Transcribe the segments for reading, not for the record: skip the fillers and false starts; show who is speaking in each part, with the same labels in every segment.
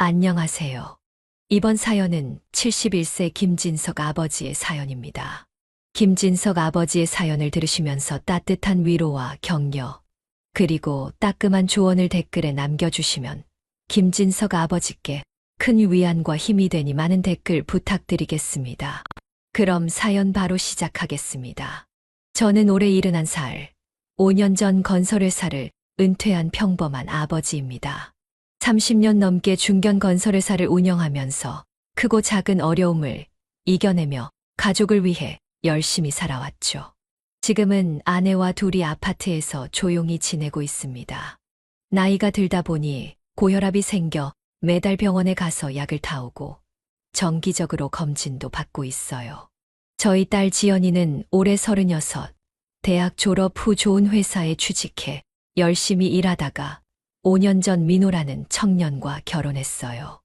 Speaker 1: 안녕하세요. 이번 사연은 71세 김진석 아버지의 사연입니다. 김진석 아버지의 사연을 들으시면서 따뜻한 위로와 격려, 그리고 따끔한 조언을 댓글에 남겨주시면 김진석 아버지께 큰 위안과 힘이 되니 많은 댓글 부탁드리겠습니다. 그럼 사연 바로 시작하겠습니다. 저는 올해 71살, 5년 전 건설회사를 은퇴한 평범한 아버지입니다. 30년 넘게 중견 건설회사를 운영하면서 크고 작은 어려움을 이겨내며 가족을 위해 열심히 살아왔죠. 지금은 아내와 둘이 아파트에서 조용히 지내고 있습니다. 나이가 들다 보니 고혈압이 생겨 매달 병원에 가서 약을 타오고 정기적으로 검진도 받고 있어요. 저희 딸 지연이는 올해 36, 대학 졸업 후 좋은 회사에 취직해 열심히 일하다가 5년 전 민호라는 청년과 결혼했어요.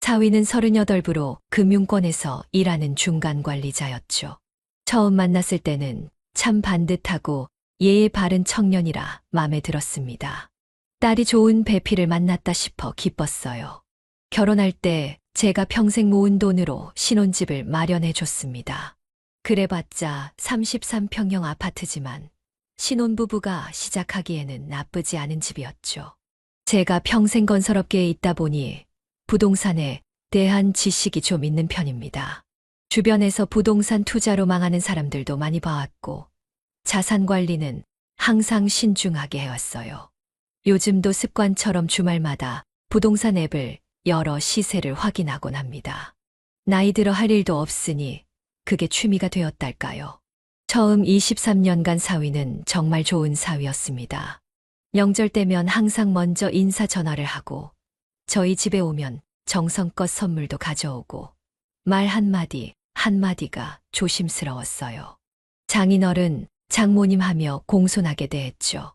Speaker 1: 사위는 38부로 금융권에서 일하는 중간 관리자였죠. 처음 만났을 때는 참 반듯하고 예의 바른 청년이라 마음에 들었습니다. 딸이 좋은 배필을 만났다 싶어 기뻤어요. 결혼할 때 제가 평생 모은 돈으로 신혼집을 마련해 줬습니다. 그래봤자 33평형 아파트지만 신혼부부가 시작하기에는 나쁘지 않은 집이었죠. 제가 평생 건설업계에 있다 보니 부동산에 대한 지식이 좀 있는 편입니다. 주변에서 부동산 투자로 망하는 사람들도 많이 봐왔고 자산 관리는 항상 신중하게 해왔어요. 요즘도 습관처럼 주말마다 부동산 앱을 열어 시세를 확인하곤 합니다. 나이 들어 할 일도 없으니 그게 취미가 되었달까요. 처음 23년간 사위는 정말 좋은 사위였습니다. 명절 때면 항상 먼저 인사 전화를 하고 저희 집에 오면 정성껏 선물도 가져오고 말 한마디 한마디가 조심스러웠어요. 장인어른, 장모님 하며 공손하게 대했죠.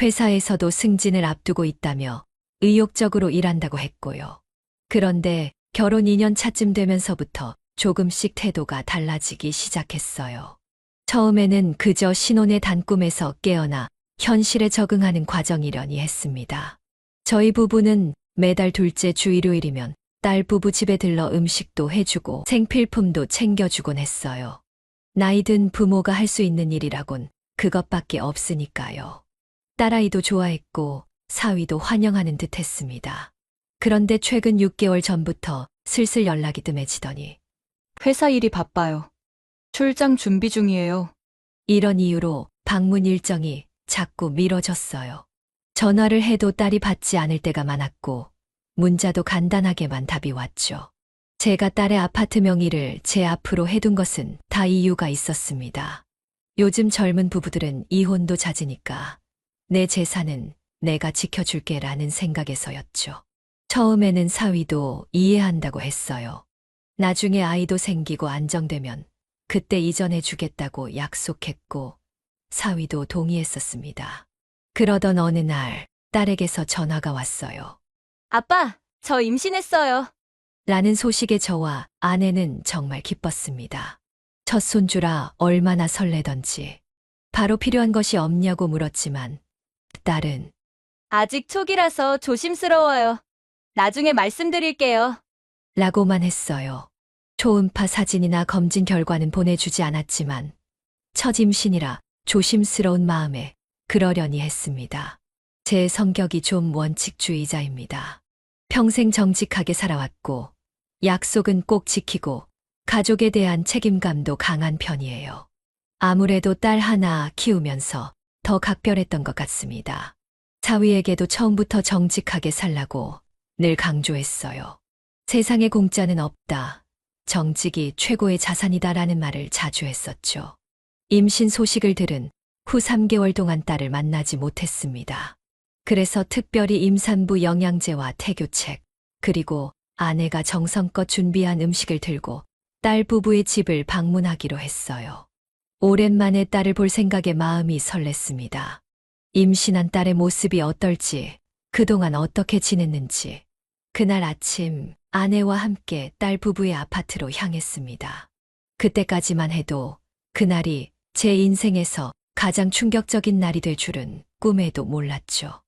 Speaker 1: 회사에서도 승진을 앞두고 있다며 의욕적으로 일한다고 했고요. 그런데 결혼 2년 차쯤 되면서부터 조금씩 태도가 달라지기 시작했어요. 처음에는 그저 신혼의 단꿈에서 깨어나 현실에 적응하는 과정이려니 했습니다. 저희 부부는 매달 둘째 주 일요일이면 딸 부부 집에 들러 음식도 해주고 생필품도 챙겨주곤 했어요. 나이 든 부모가 할 수 있는 일이라곤 그것밖에 없으니까요. 딸아이도 좋아했고 사위도 환영하는 듯 했습니다. 그런데 최근 6개월 전부터 슬슬 연락이 뜸해지더니
Speaker 2: 회사 일이 바빠요. 출장 준비 중이에요.
Speaker 1: 이런 이유로 방문 일정이 자꾸 미뤄졌어요. 전화를 해도 딸이 받지 않을 때가 많았고 문자도 간단하게만 답이 왔죠. 제가 딸의 아파트 명의를 제 앞으로 해둔 것은 다 이유가 있었습니다. 요즘 젊은 부부들은 이혼도 잦으니까 내 재산은 내가 지켜줄게 라는 생각에서였죠. 처음에는 사위도 이해한다고 했어요. 나중에 아이도 생기고 안정되면 그때 이전해 주겠다고 약속했고 사위도 동의했었습니다. 그러던 어느 날 딸에게서 전화가 왔어요.
Speaker 2: 아빠, 저 임신했어요.
Speaker 1: 라는 소식에 저와 아내는 정말 기뻤습니다. 첫 손주라 얼마나 설레던지. 바로 필요한 것이 없냐고 물었지만 딸은
Speaker 2: 아직 초기라서 조심스러워요. 나중에 말씀드릴게요.
Speaker 1: 라고만 했어요. 초음파 사진이나 검진 결과는 보내주지 않았지만 첫 임신이라 조심스러운 마음에 그러려니 했습니다. 제 성격이 좀 원칙주의자입니다. 평생 정직하게 살아왔고 약속은 꼭 지키고 가족에 대한 책임감도 강한 편이에요. 아무래도 딸 하나 키우면서 더 각별했던 것 같습니다. 사위에게도 처음부터 정직하게 살라고 늘 강조했어요. 세상에 공짜는 없다. 정직이 최고의 자산이다라는 말을 자주 했었죠. 임신 소식을 들은 후 3개월 동안 딸을 만나지 못했습니다. 그래서 특별히 임산부 영양제와 태교책, 그리고 아내가 정성껏 준비한 음식을 들고 딸 부부의 집을 방문하기로 했어요. 오랜만에 딸을 볼 생각에 마음이 설렜습니다. 임신한 딸의 모습이 어떨지, 그동안 어떻게 지냈는지. 그날 아침 아내와 함께 딸 부부의 아파트로 향했습니다. 그때까지만 해도 그날이 제 인생에서 가장 충격적인 날이 될 줄은 꿈에도 몰랐죠.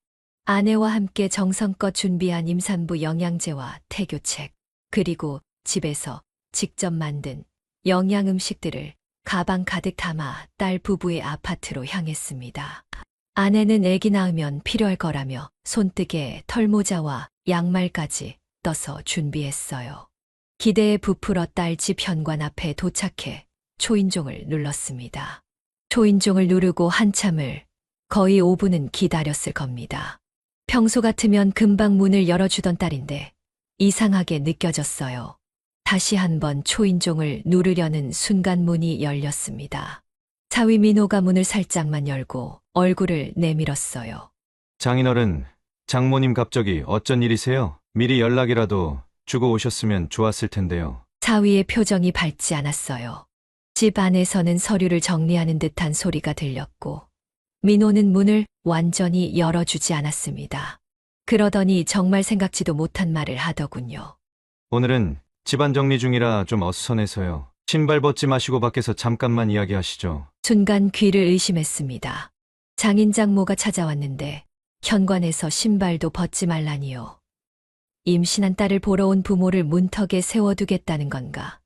Speaker 1: 아내와 함께 정성껏 준비한 임산부 영양제와 태교책, 그리고 집에서 직접 만든 영양 음식들을 가방 가득 담아 딸 부부의 아파트로 향했습니다. 아내는 아기 낳으면 필요할 거라며 손뜨개, 털모자와 양말까지 떠서 준비했어요. 기대에 부풀어 딸 집 현관 앞에 도착해 초인종을 눌렀습니다. 초인종을 누르고 한참을 거의 5분은 기다렸을 겁니다. 평소 같으면 금방 문을 열어주던 딸인데 이상하게 느껴졌어요. 다시 한번 초인종을 누르려는 순간 문이 열렸습니다. 사위 민호가 문을 살짝만 열고 얼굴을 내밀었어요.
Speaker 3: 장인어른, 장모님 갑자기 어쩐 일이세요? 미리 연락이라도 주고 오셨으면 좋았을 텐데요.
Speaker 1: 사위의 표정이 밝지 않았어요. 집 안에서는 서류를 정리하는 듯한 소리가 들렸고 민호는 문을 완전히 열어주지 않았습니다. 그러더니 정말 생각지도 못한 말을 하더군요.
Speaker 3: 오늘은 집안 정리 중이라 좀 어수선해서요. 신발 벗지 마시고 밖에서 잠깐만 이야기하시죠.
Speaker 1: 순간 귀를 의심했습니다. 장인장모가 찾아왔는데 현관에서 신발도 벗지 말라니요. 임신한 딸을 보러 온 부모를 문턱에 세워두겠다는 건가?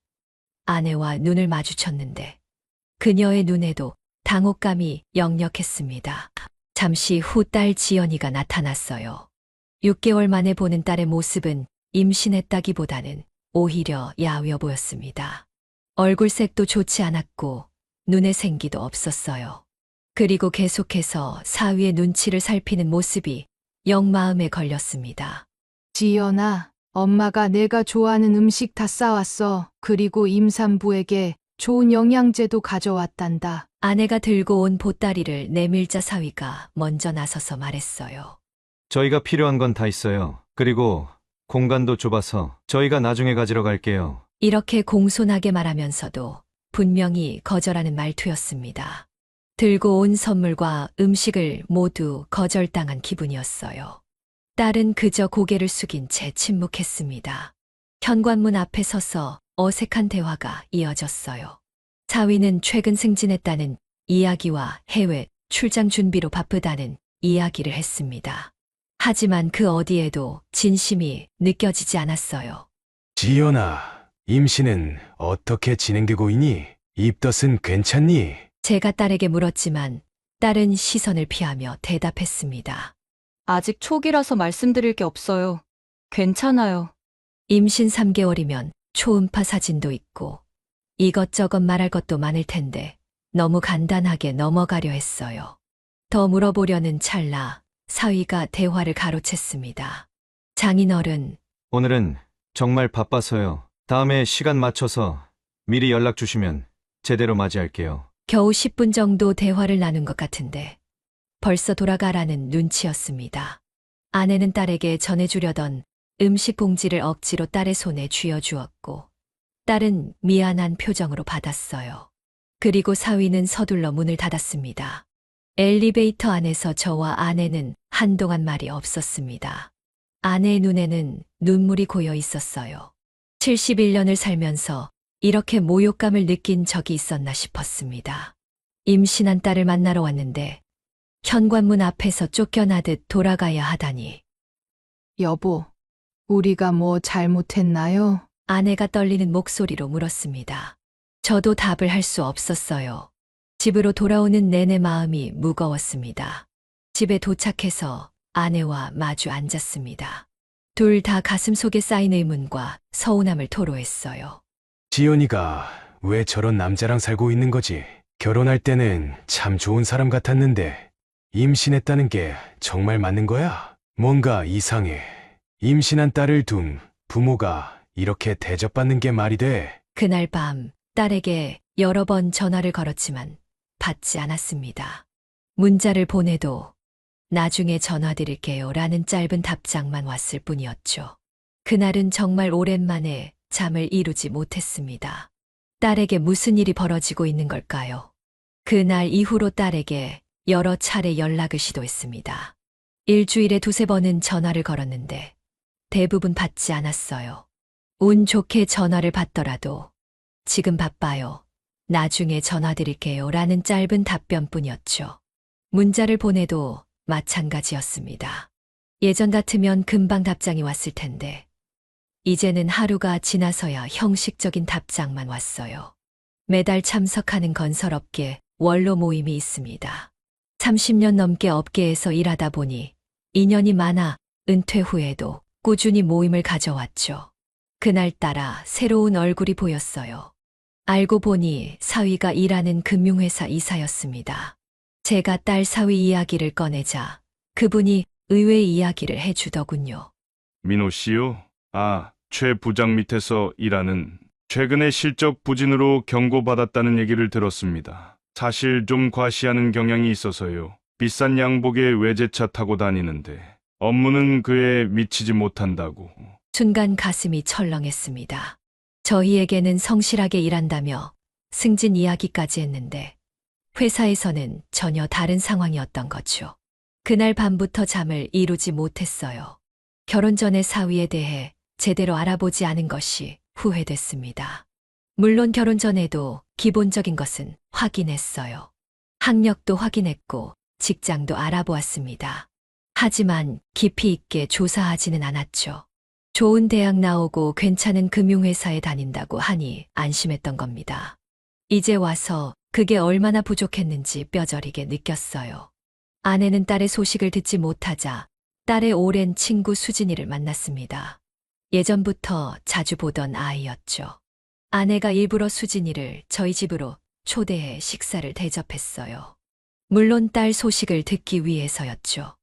Speaker 1: 아내와 눈을 마주쳤는데 그녀의 눈에도 당혹감이 역력했습니다. 잠시 후 딸 지연이가 나타났어요. 6개월 만에 보는 딸의 모습은 임신했다기보다는 오히려 야위어 보였습니다. 얼굴색도 좋지 않았고 눈에 생기도 없었어요. 그리고 계속해서 사위의 눈치를 살피는 모습이 영 마음에 걸렸습니다.
Speaker 4: 지연아, 엄마가 내가 좋아하는 음식 다 싸왔어. 그리고 임산부에게 좋은 영양제도 가져왔단다.
Speaker 1: 아내가 들고 온 보따리를 내밀자 사위가 먼저 나서서 말했어요.
Speaker 3: 저희가 필요한 건 다 있어요. 그리고 공간도 좁아서 저희가 나중에 가지러 갈게요.
Speaker 1: 이렇게 공손하게 말하면서도 분명히 거절하는 말투였습니다. 들고 온 선물과 음식을 모두 거절당한 기분이었어요. 딸은 그저 고개를 숙인 채 침묵했습니다. 현관문 앞에 서서 어색한 대화가 이어졌어요. 사위는 최근 승진했다는 이야기와 해외 출장 준비로 바쁘다는 이야기를 했습니다. 하지만 그 어디에도 진심이 느껴지지 않았어요.
Speaker 5: 지연아, 임신은 어떻게 진행되고 있니? 입덧은 괜찮니?
Speaker 1: 제가 딸에게 물었지만 딸은 시선을 피하며 대답했습니다.
Speaker 2: 아직 초기라서 말씀드릴 게 없어요. 괜찮아요.
Speaker 1: 임신 3개월이면 초음파 사진도 있고 이것저것 말할 것도 많을 텐데 너무 간단하게 넘어가려 했어요. 더 물어보려는 찰나 사위가 대화를 가로챘습니다. 장인어른,
Speaker 3: 오늘은 정말 바빠서요. 다음에 시간 맞춰서 미리 연락 주시면 제대로 맞이할게요.
Speaker 1: 겨우 10분 정도 대화를 나눈 것 같은데 벌써 돌아가라는 눈치였습니다. 아내는 딸에게 전해주려던 음식 봉지를 억지로 딸의 손에 쥐어주었고 딸은 미안한 표정으로 받았어요. 그리고 사위는 서둘러 문을 닫았습니다. 엘리베이터 안에서 저와 아내는 한동안 말이 없었습니다. 아내의 눈에는 눈물이 고여 있었어요. 71년을 살면서 이렇게 모욕감을 느낀 적이 있었나 싶었습니다. 임신한 딸을 만나러 왔는데 현관문 앞에서 쫓겨나듯 돌아가야 하다니.
Speaker 4: 여보, 우리가 뭐 잘못했나요?
Speaker 1: 아내가 떨리는 목소리로 물었습니다. 저도 답을 할 수 없었어요. 집으로 돌아오는 내내 마음이 무거웠습니다. 집에 도착해서 아내와 마주 앉았습니다. 둘 다 가슴속에 쌓인 의문과 서운함을 토로했어요.
Speaker 5: 지연이가 왜 저런 남자랑 살고 있는 거지? 결혼할 때는 참 좋은 사람 같았는데 임신했다는 게 정말 맞는 거야? 뭔가 이상해. 임신한 딸을 둔 부모가 이렇게 대접받는 게 말이 돼?
Speaker 1: 그날 밤 딸에게 여러 번 전화를 걸었지만 받지 않았습니다. 문자를 보내도 나중에 전화드릴게요 라는 짧은 답장만 왔을 뿐이었죠. 그날은 정말 오랜만에 잠을 이루지 못했습니다. 딸에게 무슨 일이 벌어지고 있는 걸까요? 그날 이후로 딸에게 여러 차례 연락을 시도했습니다. 일주일에 2~3번은 전화를 걸었는데 대부분 받지 않았어요. 운 좋게 전화를 받더라도 지금 바빠요. 나중에 전화드릴게요 라는 짧은 답변뿐이었죠. 문자를 보내도 마찬가지였습니다. 예전 같으면 금방 답장이 왔을 텐데, 이제는 하루가 지나서야 형식적인 답장만 왔어요. 매달 참석하는 건설업계 원로 모임이 있습니다. 30년 넘게 업계에서 일하다 보니 인연이 많아 은퇴 후에도 꾸준히 모임을 가져왔죠. 그날따라 새로운 얼굴이 보였어요. 알고 보니 사위가 일하는 금융회사 이사였습니다. 제가 딸 사위 이야기를 꺼내자 그분이 의외의 이야기를 해주더군요.
Speaker 6: 민호 씨요? 최 부장 밑에서 일하는 최근에 실적 부진으로 경고받았다는 얘기를 들었습니다. 사실 좀 과시하는 경향이 있어서요. 비싼 양복에 외제차 타고 다니는데 업무는 그에 미치지 못한다고.
Speaker 1: 순간 가슴이 철렁했습니다. 저희에게는 성실하게 일한다며 승진 이야기까지 했는데 회사에서는 전혀 다른 상황이었던 거죠. 그날 밤부터 잠을 이루지 못했어요. 결혼 전에 사위에 대해 제대로 알아보지 않은 것이 후회됐습니다. 물론 결혼 전에도 기본적인 것은 확인했어요. 학력도 확인했고 직장도 알아보았습니다. 하지만 깊이 있게 조사하지는 않았죠. 좋은 대학 나오고 괜찮은 금융회사에 다닌다고 하니 안심했던 겁니다. 이제 와서 그게 얼마나 부족했는지 뼈저리게 느꼈어요. 아내는 딸의 소식을 듣지 못하자 딸의 오랜 친구 수진이를 만났습니다. 예전부터 자주 보던 아이였죠. 아내가 일부러 수진이를 저희 집으로 초대해 식사를 대접했어요. 물론 딸 소식을 듣기 위해서였죠.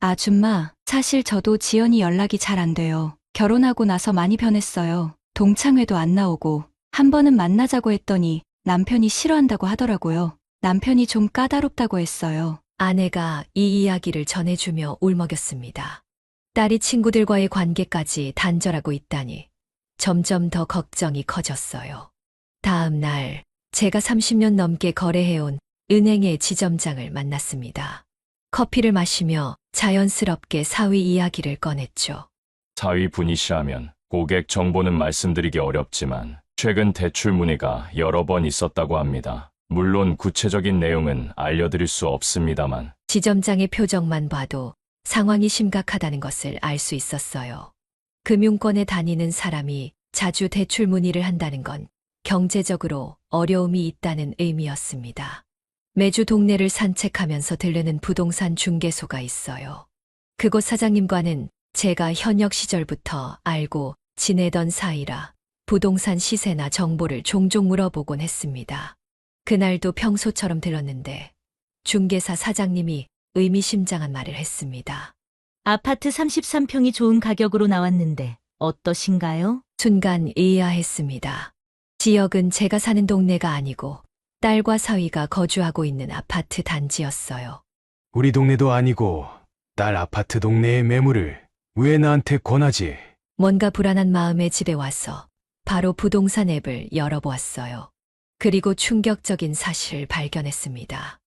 Speaker 2: 아줌마, 사실 저도 지연이 연락이 잘 안 돼요. 결혼하고 나서 많이 변했어요. 동창회도 안 나오고 한 번은 만나자고 했더니 남편이 싫어한다고 하더라고요. 남편이 좀 까다롭다고 했어요.
Speaker 1: 아내가 이 이야기를 전해주며 울먹였습니다. 딸이 친구들과의 관계까지 단절하고 있다니 점점 더 걱정이 커졌어요. 다음 날 제가 30년 넘게 거래해온 은행의 지점장을 만났습니다. 커피를 마시며 자연스럽게 사위 이야기를 꺼냈죠.
Speaker 7: 사위 분이시라면 고객 정보는 말씀드리기 어렵지만 최근 대출 문의가 여러 번 있었다고 합니다. 물론 구체적인 내용은 알려드릴 수 없습니다만
Speaker 1: 지점장의 표정만 봐도 상황이 심각하다는 것을 알 수 있었어요. 금융권에 다니는 사람이 자주 대출 문의를 한다는 건 경제적으로 어려움이 있다는 의미였습니다. 매주 동네를 산책하면서 들르는 부동산 중개소가 있어요. 그곳 사장님과는 제가 현역 시절부터 알고 지내던 사이라 부동산 시세나 정보를 종종 물어보곤 했습니다. 그날도 평소처럼 들었는데 중개사 사장님이 의미심장한 말을 했습니다.
Speaker 8: 아파트 33평이 좋은 가격으로 나왔는데 어떠신가요?
Speaker 1: 순간 의아했습니다. 지역은 제가 사는 동네가 아니고 딸과 사위가 거주하고 있는 아파트 단지였어요.
Speaker 5: 우리 동네도 아니고 딸 아파트 동네의 매물을 왜 나한테 권하지?
Speaker 1: 뭔가 불안한 마음에 집에 와서 바로 부동산 앱을 열어보았어요. 그리고 충격적인 사실을 발견했습니다.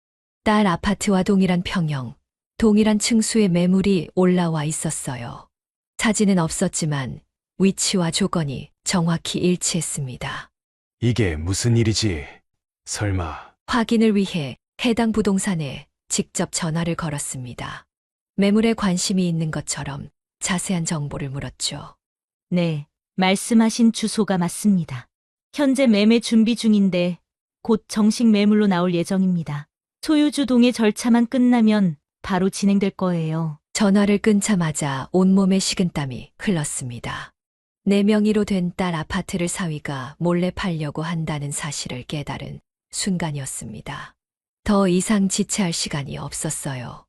Speaker 1: 딸 아파트와 동일한 평형, 동일한 층수의 매물이 올라와 있었어요. 사진은 없었지만 위치와 조건이 정확히 일치했습니다.
Speaker 5: 이게 무슨 일이지? 설마
Speaker 1: 확인을 위해 해당 부동산에 직접 전화를 걸었습니다. 매물에 관심이 있는 것처럼 자세한 정보를 물었죠.
Speaker 8: 네, 말씀하신 주소가 맞습니다. 현재 매매 준비 중인데 곧 정식 매물로 나올 예정입니다. 소유주 동의 절차만 끝나면 바로 진행될 거예요.
Speaker 1: 전화를 끊자마자 온몸에 식은땀이 흘렀습니다. 내 명의로 된 딸 아파트를 사위가 몰래 팔려고 한다는 사실을 깨달은 순간이었습니다. 더 이상 지체할 시간이 없었어요.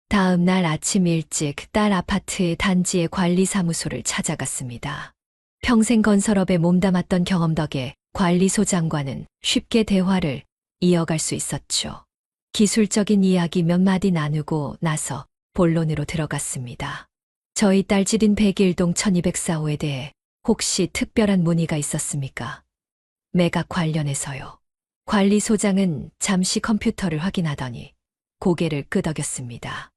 Speaker 1: 다음 날 아침 일찍 딸 아파트의 단지의 관리사무소를 찾아갔습니다. 평생 건설업에 몸담았던 경험 덕에 관리소장과는 쉽게 대화를 이어갈 수 있었죠. 기술적인 이야기 몇 마디 나누고 나서 본론으로 들어갔습니다. 저희 딸 집인 101동 1204호에 대해 혹시 특별한 문의가 있었습니까? 매각 관련해서요. 관리소장은 잠시 컴퓨터를 확인하더니 고개를 끄덕였습니다.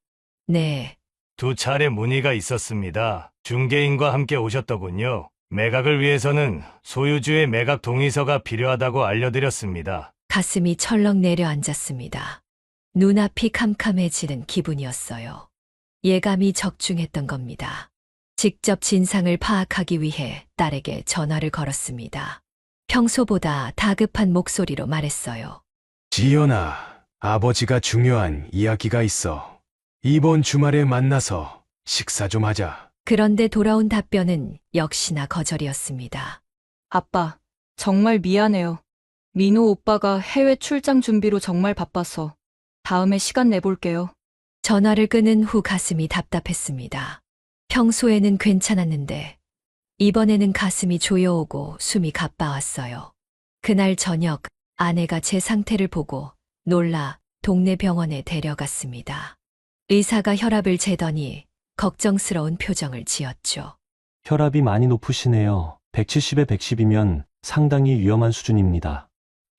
Speaker 1: 네,
Speaker 9: 두 차례 문의가 있었습니다. 중개인과 함께 오셨더군요. 매각을 위해서는 소유주의 매각 동의서가 필요하다고 알려드렸습니다.
Speaker 1: 가슴이 철렁 내려앉았습니다. 눈앞이 캄캄해지는 기분이었어요. 예감이 적중했던 겁니다. 직접 진상을 파악하기 위해 딸에게 전화를 걸었습니다. 평소보다 다급한 목소리로 말했어요.
Speaker 5: 지연아, 아버지가 중요한 이야기가 있어. 이번 주말에 만나서 식사 좀 하자.
Speaker 1: 그런데 돌아온 답변은 역시나 거절이었습니다.
Speaker 2: 아빠, 정말 미안해요. 민호 오빠가 해외 출장 준비로 정말 바빠서 다음에 시간 내볼게요.
Speaker 1: 전화를 끊은 후 가슴이 답답했습니다. 평소에는 괜찮았는데 이번에는 가슴이 조여오고 숨이 가빠왔어요. 그날 저녁 아내가 제 상태를 보고 놀라 동네 병원에 데려갔습니다. 의사가 혈압을 재더니 걱정스러운 표정을 지었죠.
Speaker 10: 혈압이 많이 높으시네요. 170에 110이면 상당히 위험한 수준입니다.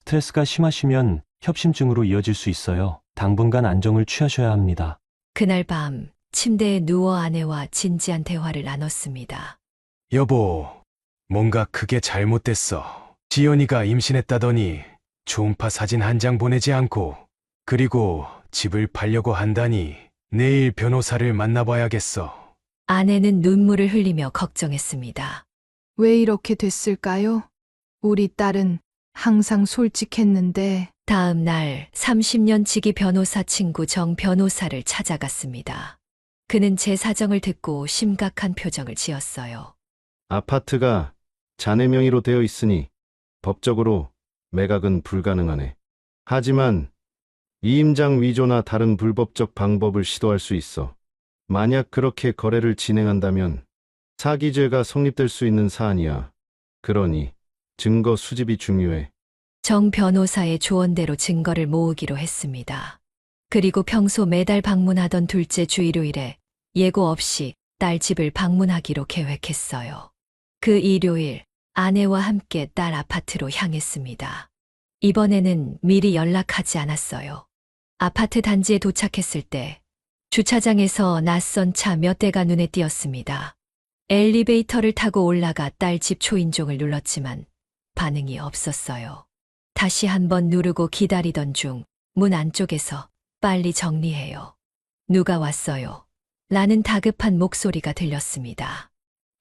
Speaker 10: 스트레스가 심하시면 협심증으로 이어질 수 있어요. 당분간 안정을 취하셔야 합니다.
Speaker 1: 그날 밤 침대에 누워 아내와 진지한 대화를 나눴습니다.
Speaker 5: 여보, 뭔가 크게 잘못됐어. 지연이가 임신했다더니 초음파 사진 한 장 보내지 않고 그리고 집을 팔려고 한다니 내일 변호사를 만나봐야겠어.
Speaker 1: 아내는 눈물을 흘리며 걱정했습니다.
Speaker 4: 왜 이렇게 됐을까요? 우리 딸은 항상 솔직했는데
Speaker 1: 다음 날 30년 지기 변호사 친구 정 변호사를 찾아갔습니다. 그는 제 사정을 듣고 심각한 표정을 지었어요.
Speaker 11: 아파트가 자네 명의로 되어 있으니 법적으로 매각은 불가능하네. 하지만 이임장 위조나 다른 불법적 방법을 시도할 수 있어. 만약 그렇게 거래를 진행한다면 사기죄가 성립될 수 있는 사안이야. 그러니 증거 수집이 중요해.
Speaker 1: 정 변호사의 조언대로 증거를 모으기로 했습니다. 그리고 평소 매달 방문하던 둘째 주 일요일에 예고 없이 딸 집을 방문하기로 계획했어요. 그 일요일 아내와 함께 딸 아파트로 향했습니다. 이번에는 미리 연락하지 않았어요. 아파트 단지에 도착했을 때 주차장에서 낯선 차 몇 대가 눈에 띄었습니다. 엘리베이터를 타고 올라가 딸 집 초인종을 눌렀지만 반응이 없었어요. 다시 한번 누르고 기다리던 중 문 안쪽에서 빨리 정리해요. 누가 왔어요? 라는 다급한 목소리가 들렸습니다.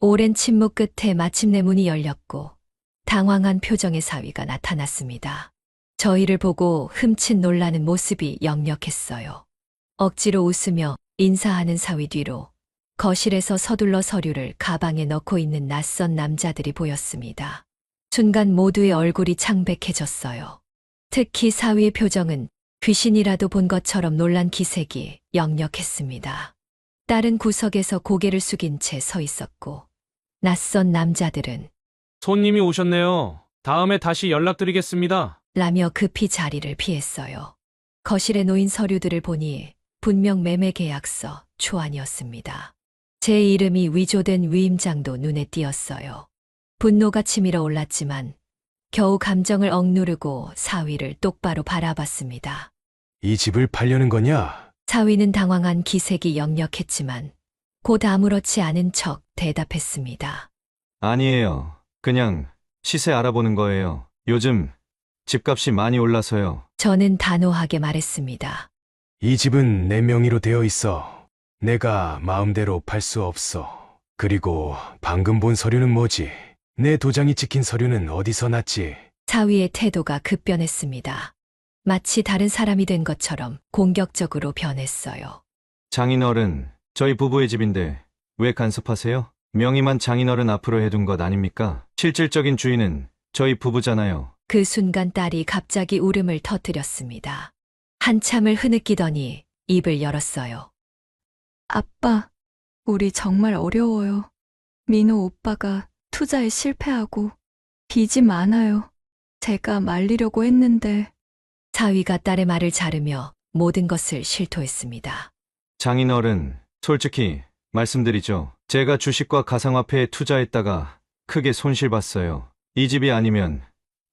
Speaker 1: 오랜 침묵 끝에 마침내 문이 열렸고 당황한 표정의 사위가 나타났습니다. 저희를 보고 흠칫 놀라는 모습이 역력했어요. 억지로 웃으며 인사하는 사위 뒤로 거실에서 서둘러 서류를 가방에 넣고 있는 낯선 남자들이 보였습니다. 순간 모두의 얼굴이 창백해졌어요. 특히 사위의 표정은 귀신이라도 본 것처럼 놀란 기색이 역력했습니다. 딸은 구석에서 고개를 숙인 채 서 있었고 낯선 남자들은
Speaker 12: 손님이 오셨네요. 다음에 다시 연락드리겠습니다.
Speaker 1: 라며 급히 자리를 피했어요. 거실에 놓인 서류들을 보니 분명 매매 계약서 초안이었습니다. 제 이름이 위조된 위임장도 눈에 띄었어요. 분노가 치밀어 올랐지만 겨우 감정을 억누르고 사위를 똑바로 바라봤습니다.
Speaker 5: 이 집을 팔려는 거냐?
Speaker 1: 사위는 당황한 기색이 역력했지만 곧 아무렇지 않은 척 대답했습니다.
Speaker 3: 아니에요. 그냥 시세 알아보는 거예요. 요즘 집값이 많이 올라서요.
Speaker 1: 저는 단호하게 말했습니다.
Speaker 5: 이 집은 내 명의로 되어 있어. 내가 마음대로 팔 수 없어. 그리고 방금 본 서류는 뭐지? 내 도장이 찍힌 서류는 어디서 났지?
Speaker 1: 사위의 태도가 급변했습니다. 마치 다른 사람이 된 것처럼 공격적으로 변했어요.
Speaker 3: 장인어른, 저희 부부의 집인데 왜 간섭하세요? 명의만 장인어른 앞으로 해둔 것 아닙니까? 실질적인 주인은 저희 부부잖아요.
Speaker 1: 그 순간 딸이 갑자기 울음을 터뜨렸습니다. 한참을 흐느끼더니 입을 열었어요.
Speaker 2: 아빠, 우리 정말 어려워요. 민호 오빠가 투자에 실패하고 빚이 많아요. 제가 말리려고 했는데
Speaker 1: 사위가 딸의 말을 자르며 모든 것을 실토했습니다.
Speaker 3: 장인어른, 솔직히 말씀드리죠. 제가 주식과 가상화폐에 투자했다가 크게 손실봤어요. 이 집이 아니면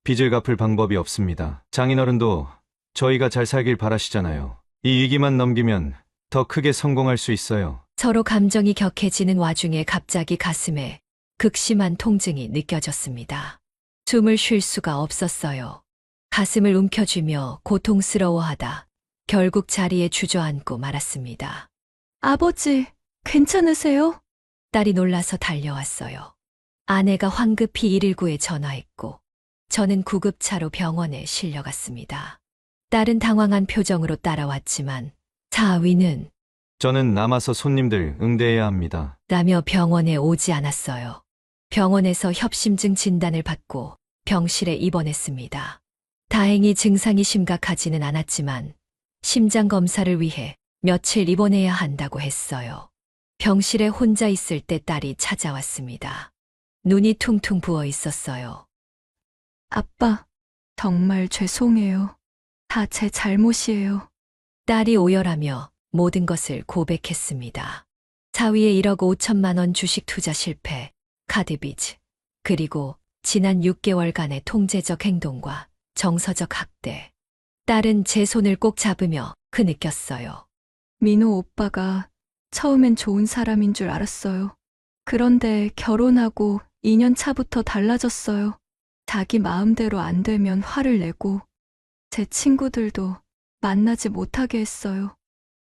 Speaker 3: 빚을 갚을 방법이 없습니다. 장인어른도 저희가 잘 살길 바라시잖아요. 이 위기만 넘기면 더 크게 성공할 수 있어요.
Speaker 1: 서로 감정이 격해지는 와중에 갑자기 가슴에 극심한 통증이 느껴졌습니다. 숨을 쉴 수가 없었어요. 가슴을 움켜쥐며 고통스러워하다 결국 자리에 주저앉고 말았습니다.
Speaker 2: 아버지, 괜찮으세요?
Speaker 1: 딸이 놀라서 달려왔어요. 아내가 황급히 119에 전화했고, 저는 구급차로 병원에 실려갔습니다. 딸은 당황한 표정으로 따라왔지만, 사위는
Speaker 3: 저는 남아서 손님들 응대해야 합니다.
Speaker 1: 라며 병원에 오지 않았어요. 병원에서 협심증 진단을 받고 병실에 입원했습니다. 다행히 증상이 심각하지는 않았지만 심장 검사를 위해 며칠 입원해야 한다고 했어요. 병실에 혼자 있을 때 딸이 찾아왔습니다. 눈이 퉁퉁 부어 있었어요.
Speaker 2: 아빠, 정말 죄송해요. 다 제 잘못이에요.
Speaker 1: 딸이 오열하며 모든 것을 고백했습니다. 사위의 1억 5천만 원 주식 투자 실패, 카드 빚, 그리고 지난 6개월간의 통제적 행동과 정서적 학대. 딸은 제 손을 꼭 잡으며 느꼈어요.
Speaker 2: 민호 오빠가 처음엔 좋은 사람인 줄 알았어요. 그런데 결혼하고 2년 차부터 달라졌어요. 자기 마음대로 안 되면 화를 내고 제 친구들도 만나지 못하게 했어요.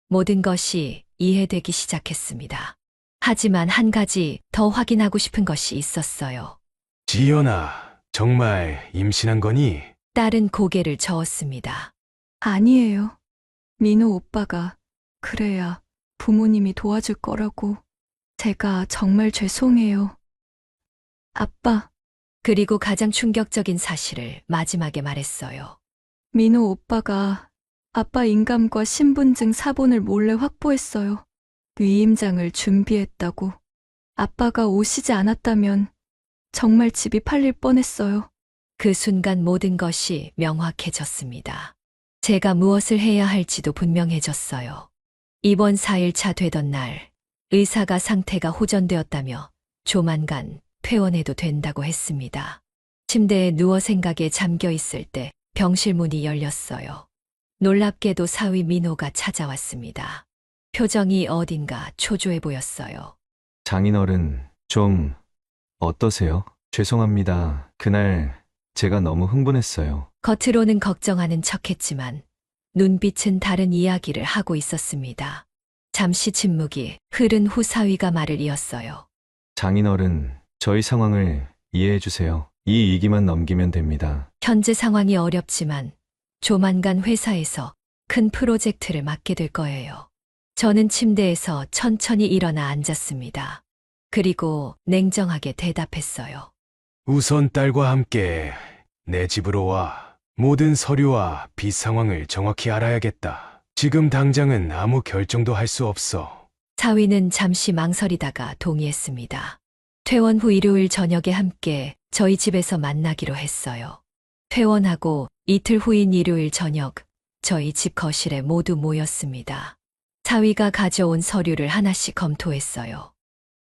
Speaker 1: 모든 것이 이해되기 시작했습니다. 하지만 한 가지 더 확인하고 싶은 것이 있었어요.
Speaker 5: 지연아, 정말 임신한 거니?
Speaker 1: 딸은 고개를 저었습니다.
Speaker 2: 아니에요. 민호 오빠가 그래야 부모님이 도와줄 거라고. 제가 정말 죄송해요. 아빠,
Speaker 1: 그리고 가장 충격적인 사실을 마지막에 말했어요.
Speaker 2: 민호 오빠가 아빠 인감과 신분증 사본을 몰래 확보했어요. 위임장을 준비했다고. 아빠가 오시지 않았다면 정말 집이 팔릴 뻔했어요.
Speaker 1: 그 순간 모든 것이 명확해졌습니다. 제가 무엇을 해야 할지도 분명해졌어요. 입원 4일차 되던 날, 의사가 상태가 호전되었다며 조만간 퇴원해도 된다고 했습니다. 침대에 누워 생각에 잠겨 있을 때 병실 문이 열렸어요. 놀랍게도 사위 민호가 찾아왔습니다. 표정이 어딘가 초조해 보였어요.
Speaker 3: 장인어른, 좀 어떠세요? 죄송합니다. 그날 제가 너무 흥분했어요.
Speaker 1: 겉으로는 걱정하는 척했지만 눈빛은 다른 이야기를 하고 있었습니다. 잠시 침묵이 흐른 후 사위가 말을 이었어요.
Speaker 3: 장인어른, 저희 상황을 이해해 주세요. 이 위기만 넘기면 됩니다.
Speaker 1: 현재 상황이 어렵지만 조만간 회사에서 큰 프로젝트를 맡게 될 거예요. 저는 침대에서 천천히 일어나 앉았습니다. 그리고 냉정하게 대답했어요.
Speaker 5: 우선 딸과 함께 내 집으로 와. 모든 서류와 빚 상황을 정확히 알아야겠다. 지금 당장은 아무 결정도 할 수 없어.
Speaker 1: 사위는 잠시 망설이다가 동의했습니다. 퇴원 후 일요일 저녁에 함께 저희 집에서 만나기로 했어요. 퇴원하고 이틀 후인 일요일 저녁, 저희 집 거실에 모두 모였습니다. 사위가 가져온 서류를 하나씩 검토했어요.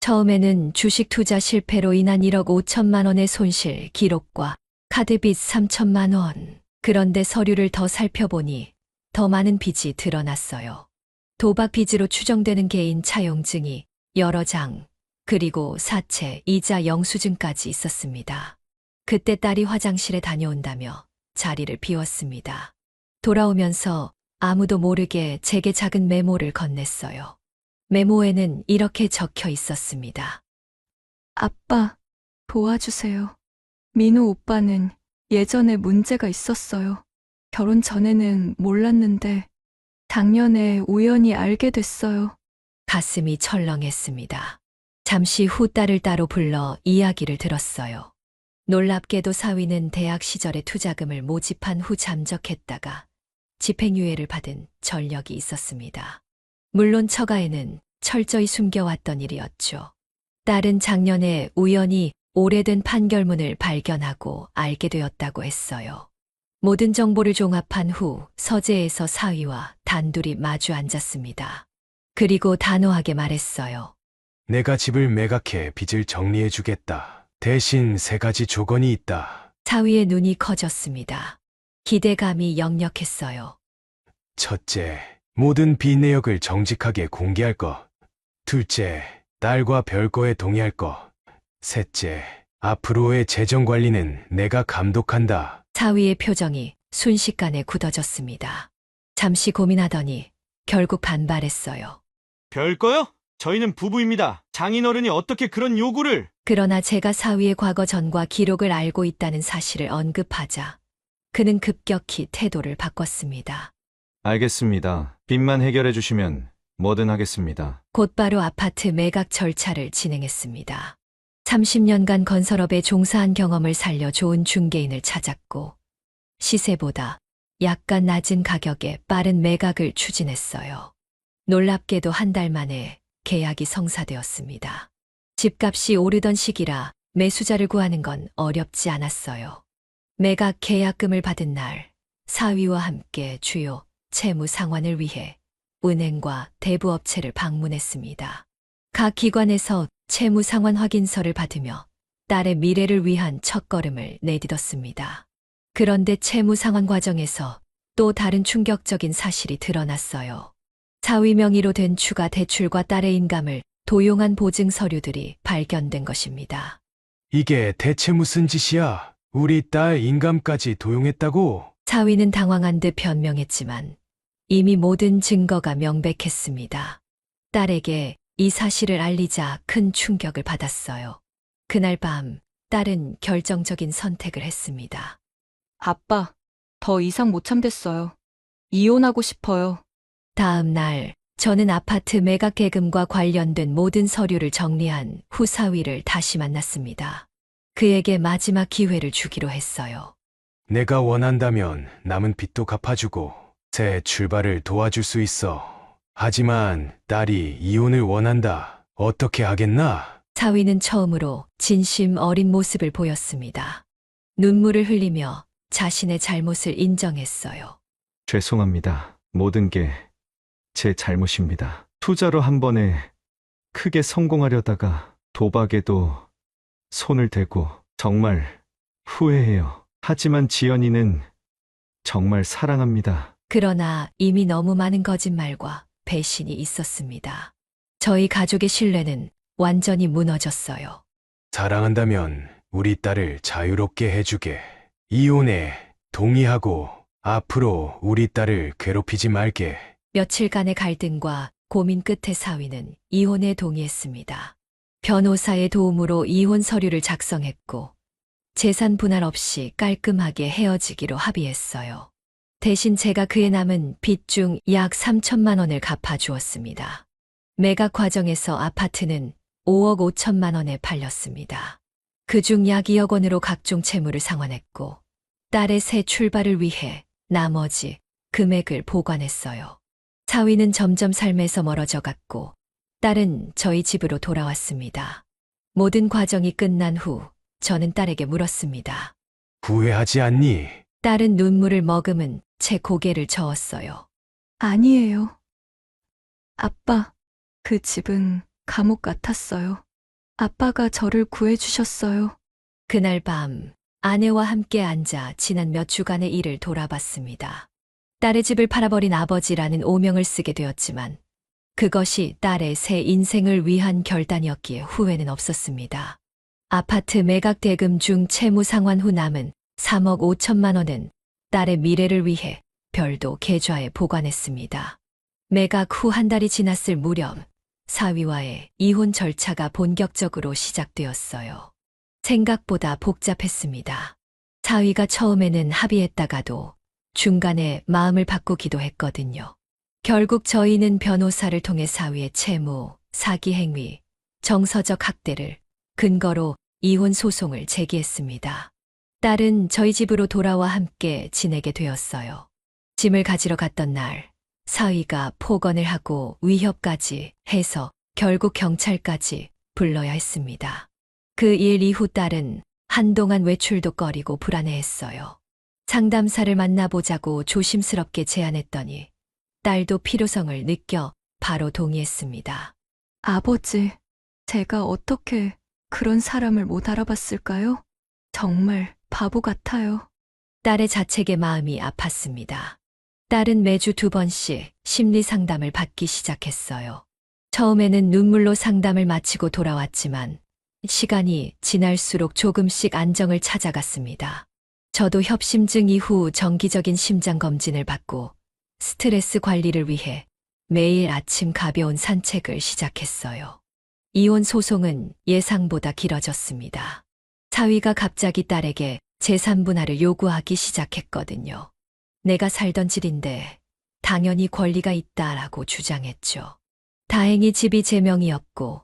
Speaker 1: 처음에는 주식 투자 실패로 인한 1억 5천만 원의 손실 기록과 카드빚 3천만 원. 그런데 서류를 더 살펴보니 더 많은 빚이 드러났어요. 도박 빚으로 추정되는 개인 차용증이 여러 장, 그리고 사채, 이자 영수증까지 있었습니다. 그때 딸이 화장실에 다녀온다며 자리를 비웠습니다. 돌아오면서 아무도 모르게 제게 작은 메모를 건넸어요. 메모에는 이렇게 적혀 있었습니다.
Speaker 2: 아빠, 도와주세요. 민호 오빠는 예전에 문제가 있었어요. 결혼 전에는 몰랐는데 작년에 우연히 알게 됐어요.
Speaker 1: 가슴이 철렁했습니다. 잠시 후 딸을 따로 불러 이야기를 들었어요. 놀랍게도 사위는 대학 시절에 투자금을 모집한 후 잠적했다가 집행유예를 받은 전력이 있었습니다. 물론 처가에는 철저히 숨겨왔던 일이었죠. 딸은 작년에 우연히 오래된 판결문을 발견하고 알게 되었다고 했어요. 모든 정보를 종합한 후 서재에서 사위와 단둘이 마주 앉았습니다. 그리고 단호하게 말했어요.
Speaker 5: 내가 집을 매각해 빚을 정리해 주겠다. 대신 3가지 조건이 있다.
Speaker 1: 사위의 눈이 커졌습니다. 기대감이 역력했어요.
Speaker 5: 첫째, 모든 빚 내역을 정직하게 공개할 것. 둘째, 딸과 별거에 동의할 것. 셋째, 앞으로의 재정 관리는 내가 감독한다.
Speaker 1: 사위의 표정이 순식간에 굳어졌습니다. 잠시 고민하더니 결국 반발했어요.
Speaker 3: 별거요? 저희는 부부입니다. 장인어른이 어떻게 그런 요구를?
Speaker 1: 그러나 제가 사위의 과거 전과 기록을 알고 있다는 사실을 언급하자 그는 급격히 태도를 바꿨습니다.
Speaker 3: 알겠습니다. 빚만 해결해 주시면 뭐든 하겠습니다.
Speaker 1: 곧바로 아파트 매각 절차를 진행했습니다. 30년간 건설업에 종사한 경험을 살려 좋은 중개인을 찾았고 시세보다 약간 낮은 가격에 빠른 매각을 추진했어요. 놀랍게도 한 달 만에 계약이 성사되었습니다. 집값이 오르던 시기라 매수자를 구하는 건 어렵지 않았어요. 매각 계약금을 받은 날 사위와 함께 주요 채무 상환을 위해 은행과 대부업체를 방문했습니다. 각 기관에서 채무 상환 확인서를 받으며 딸의 미래를 위한 첫걸음을 내딛었습니다. 그런데 채무 상환 과정에서 또 다른 충격적인 사실이 드러났어요. 사위 명의로 된 추가 대출과 딸의 인감을 도용한 보증 서류들이 발견된 것입니다.
Speaker 5: 이게 대체 무슨 짓이야? 우리 딸 인감까지 도용했다고?
Speaker 1: 사위는 당황한 듯 변명했지만 이미 모든 증거가 명백했습니다. 딸에게 이 사실을 알리자 큰 충격을 받았어요. 그날 밤 딸은 결정적인 선택을 했습니다.
Speaker 2: 아빠, 더 이상 못 참겠어요. 이혼하고 싶어요.
Speaker 1: 다음 날 저는 아파트 매각 계금과 관련된 모든 서류를 정리한 후 사위를 다시 만났습니다. 그에게 마지막 기회를 주기로 했어요.
Speaker 5: 내가 원한다면 남은 빚도 갚아주고 새 출발을 도와줄 수 있어. 하지만 딸이 이혼을 원한다. 어떻게 하겠나?
Speaker 1: 사위는 처음으로 진심 어린 모습을 보였습니다. 눈물을 흘리며 자신의 잘못을 인정했어요.
Speaker 3: 죄송합니다. 모든 게 제 잘못입니다. 투자로 한 번에 크게 성공하려다가 도박에도 손을 대고 정말 후회해요. 하지만 지연이는 정말 사랑합니다.
Speaker 1: 그러나 이미 너무 많은 거짓말과 배신이 있었습니다. 저희 가족의 신뢰는 완전히 무너졌어요.
Speaker 5: 사랑한다면 우리 딸을 자유롭게 해주게. 이혼에 동의하고 앞으로 우리 딸을 괴롭히지 말게.
Speaker 1: 며칠간의 갈등과 고민 끝에 사위는 이혼에 동의했습니다. 변호사의 도움으로 이혼 서류를 작성했고 재산 분할 없이 깔끔하게 헤어지기로 합의했어요. 대신 제가 그에 남은 빚 중 약 3천만 원을 갚아주었습니다. 매각 과정에서 아파트는 5억 5천만 원에 팔렸습니다. 그중 약 2억 원으로 각종 채무를 상환했고 딸의 새 출발을 위해 나머지 금액을 보관했어요. 사위는 점점 삶에서 멀어져 갔고 딸은 저희 집으로 돌아왔습니다. 모든 과정이 끝난 후 저는 딸에게 물었습니다.
Speaker 5: 후회하지 않니?
Speaker 1: 딸은 눈물을 머금은 채 고개를 저었어요.
Speaker 2: 아니에요. 아빠, 그 집은 감옥 같았어요. 아빠가 저를 구해주셨어요.
Speaker 1: 그날 밤 아내와 함께 앉아 지난 몇 주간의 일을 돌아봤습니다. 딸의 집을 팔아버린 아버지라는 오명을 쓰게 되었지만 그것이 딸의 새 인생을 위한 결단이었기에 후회는 없었습니다. 아파트 매각 대금 중 채무 상환 후 남은 3억 5천만 원은 딸의 미래를 위해 별도 계좌에 보관했습니다. 매각 후 한 달이 지났을 무렵 사위와의 이혼 절차가 본격적으로 시작되었어요. 생각보다 복잡했습니다. 사위가 처음에는 합의했다가도 중간에 마음을 바꾸기도 했거든요. 결국 저희는 변호사를 통해 사위의 채무, 사기 행위, 정서적 학대를 근거로 이혼 소송을 제기했습니다. 딸은 저희 집으로 돌아와 함께 지내게 되었어요. 짐을 가지러 갔던 날 사위가 폭언을 하고 위협까지 해서 결국 경찰까지 불러야 했습니다. 그 일 이후 딸은 한동안 외출도 꺼리고 불안해했어요. 상담사를 만나보자고 조심스럽게 제안했더니 딸도 필요성을 느껴 바로 동의했습니다.
Speaker 2: 아버지, 제가 어떻게 그런 사람을 못 알아봤을까요? 정말 바보 같아요.
Speaker 1: 딸의 자책에 마음이 아팠습니다. 딸은 매주 2번씩 심리 상담을 받기 시작했어요. 처음에는 눈물로 상담을 마치고 돌아왔지만 시간이 지날수록 조금씩 안정을 찾아갔습니다. 저도 협심증 이후 정기적인 심장 검진을 받고 스트레스 관리를 위해 매일 아침 가벼운 산책을 시작했어요. 이혼 소송은 예상보다 길어졌습니다. 사위가 갑자기 딸에게 재산 분할을 요구하기 시작했거든요. 내가 살던 집인데 당연히 권리가 있다라고 주장했죠. 다행히 집이 제 명이었고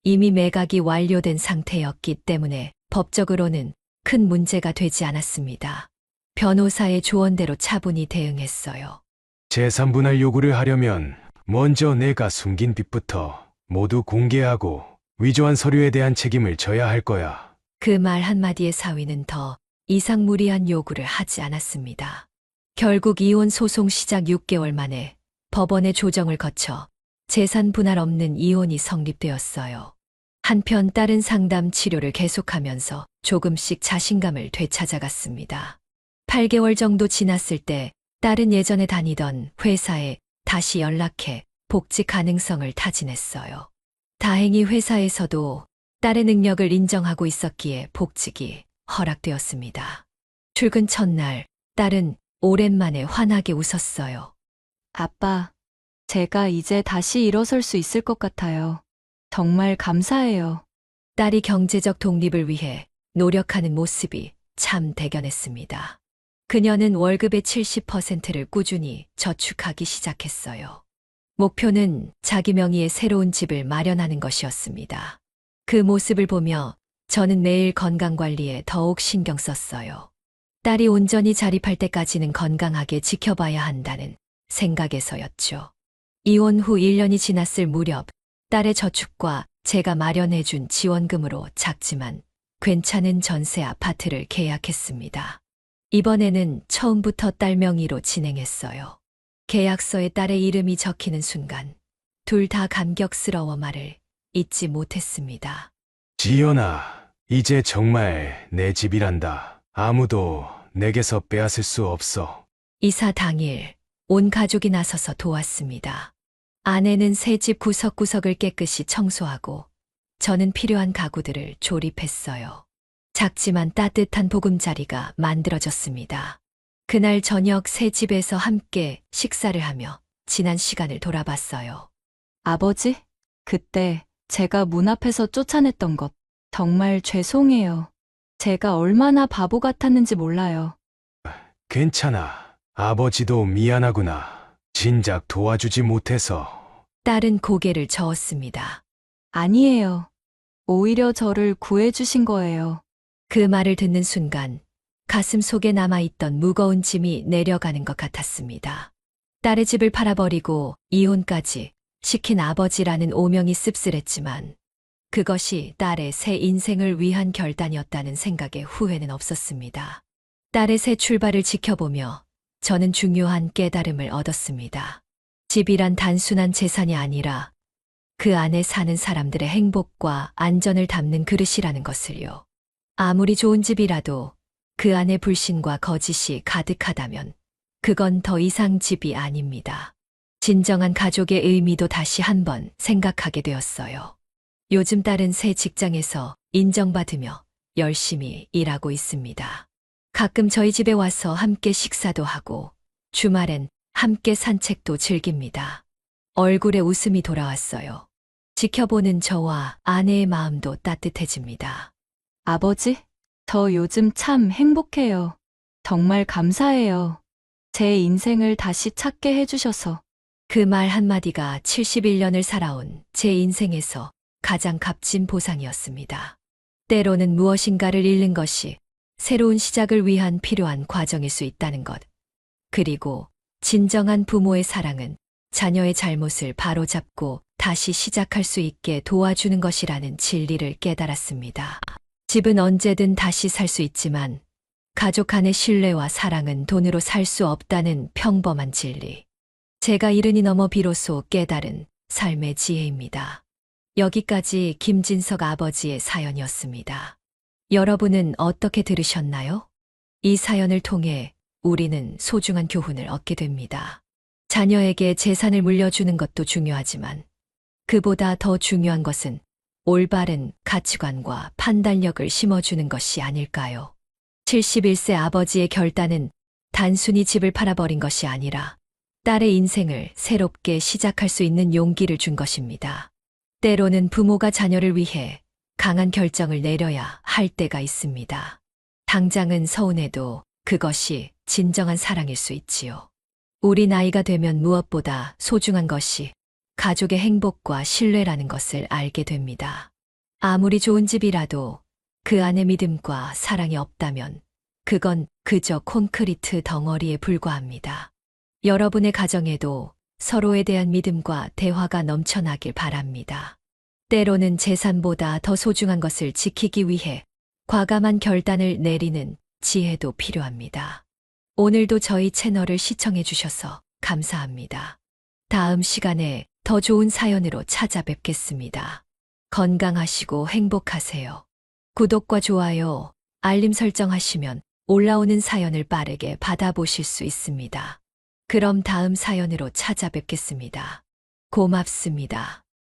Speaker 1: 이미 매각이 완료된 상태였기 때문에 법적으로는 큰 문제가 되지 않았습니다. 변호사의 조언대로 차분히 대응했어요.
Speaker 5: 재산 분할 요구를 하려면 먼저 내가 숨긴 빚부터 모두 공개하고 위조한 서류에 대한 책임을 져야 할 거야.
Speaker 1: 그 말 한마디에 사위는 더 이상 무리한 요구를 하지 않았습니다. 결국 이혼 소송 시작 6개월 만에 법원의 조정을 거쳐 재산 분할 없는 이혼이 성립되었어요. 한편 딸은 상담 치료를 계속하면서 조금씩 자신감을 되찾아갔습니다. 8개월 정도 지났을 때 딸은 예전에 다니던 회사에 다시 연락해 복직 가능성을 타진했어요. 다행히 회사에서도 딸의 능력을 인정하고 있었기에 복직이 허락되었습니다. 출근 첫날 딸은 오랜만에 환하게 웃었어요.
Speaker 2: 아빠, 제가 이제 다시 일어설 수 있을 것 같아요. 정말 감사해요.
Speaker 1: 딸이 경제적 독립을 위해 노력하는 모습이 참 대견했습니다. 그녀는 월급의 70%를 꾸준히 저축하기 시작했어요. 목표는 자기 명의의 새로운 집을 마련하는 것이었습니다. 그 모습을 보며 저는 매일 건강관리에 더욱 신경 썼어요. 딸이 온전히 자립할 때까지는 건강하게 지켜봐야 한다는 생각에서였죠. 이혼 후 1년이 지났을 무렵 딸의 저축과 제가 마련해준 지원금으로 작지만 괜찮은 전세 아파트를 계약했습니다. 이번에는 처음부터 딸 명의로 진행했어요. 계약서에 딸의 이름이 적히는 순간 둘 다 감격스러워 말을 잊지 못했습니다.
Speaker 5: 지연아, 이제 정말 내 집이란다. 아무도 내게서 빼앗을 수 없어.
Speaker 1: 이사 당일 온 가족이 나서서 도왔습니다. 아내는 새 집 구석구석을 깨끗이 청소하고 저는 필요한 가구들을 조립했어요. 작지만 따뜻한 보금자리가 만들어졌습니다. 그날 저녁 새 집에서 함께 식사를 하며 지난 시간을 돌아봤어요.
Speaker 2: 아버지, 그때 제가 문 앞에서 쫓아냈던 것 정말 죄송해요. 제가 얼마나 바보 같았는지 몰라요.
Speaker 5: 괜찮아. 아버지도 미안하구나. 진작 도와주지 못해서.
Speaker 1: 딸은 고개를 저었습니다.
Speaker 2: 아니에요. 오히려 저를 구해주신 거예요.
Speaker 1: 그 말을 듣는 순간 가슴 속에 남아있던 무거운 짐이 내려가는 것 같았습니다. 딸의 집을 팔아버리고 이혼까지 시킨 아버지라는 오명이 씁쓸했지만 그것이 딸의 새 인생을 위한 결단이었다는 생각에 후회는 없었습니다. 딸의 새 출발을 지켜보며 저는 중요한 깨달음을 얻었습니다. 집이란 단순한 재산이 아니라 그 안에 사는 사람들의 행복과 안전을 담는 그릇이라는 것을요. 아무리 좋은 집이라도 그 안에 불신과 거짓이 가득하다면 그건 더 이상 집이 아닙니다. 진정한 가족의 의미도 다시 한번 생각하게 되었어요. 요즘 딸은 새 직장에서 인정받으며 열심히 일하고 있습니다. 가끔 저희 집에 와서 함께 식사도 하고 주말엔 함께 산책도 즐깁니다. 얼굴에 웃음이 돌아왔어요. 지켜보는 저와 아내의 마음도 따뜻해집니다.
Speaker 2: 아버지, 저 요즘 참 행복해요. 정말 감사해요. 제 인생을 다시 찾게 해주셔서.
Speaker 1: 그 말 한마디가 71년을 살아온 제 인생에서 가장 값진 보상이었습니다. 때로는 무엇인가를 잃는 것이 새로운 시작을 위한 필요한 과정일 수 있다는 것. 그리고 진정한 부모의 사랑은 자녀의 잘못을 바로잡고 다시 시작할 수 있게 도와주는 것이라는 진리를 깨달았습니다. 집은 언제든 다시 살 수 있지만 가족 간의 신뢰와 사랑은 돈으로 살 수 없다는 평범한 진리. 제가 70이 넘어 비로소 깨달은 삶의 지혜입니다. 여기까지 김진석 아버지의 사연이었습니다. 여러분은 어떻게 들으셨나요? 이 사연을 통해 우리는 소중한 교훈을 얻게 됩니다. 자녀에게 재산을 물려주는 것도 중요하지만 그보다 더 중요한 것은 올바른 가치관과 판단력을 심어주는 것이 아닐까요? 71세 아버지의 결단은 단순히 집을 팔아버린 것이 아니라 딸의 인생을 새롭게 시작할 수 있는 용기를 준 것입니다. 때로는 부모가 자녀를 위해 강한 결정을 내려야 할 때가 있습니다. 당장은 서운해도 그것이 진정한 사랑일 수 있지요. 우리 나이가 되면 무엇보다 소중한 것이 가족의 행복과 신뢰라는 것을 알게 됩니다. 아무리 좋은 집이라도 그 안에 믿음과 사랑이 없다면 그건 그저 콘크리트 덩어리에 불과합니다. 여러분의 가정에도 서로에 대한 믿음과 대화가 넘쳐나길 바랍니다. 때로는 재산보다 더 소중한 것을 지키기 위해 과감한 결단을 내리는 지혜도 필요합니다. 오늘도 저희 채널을 시청해 주셔서 감사합니다. 다음 시간에 더 좋은 사연으로 찾아뵙겠습니다. 건강하시고 행복하세요. 구독과 좋아요, 알림 설정하시면 올라오는 사연을 빠르게 받아보실 수 있습니다. 그럼 다음 사연으로 찾아뵙겠습니다. 고맙습니다.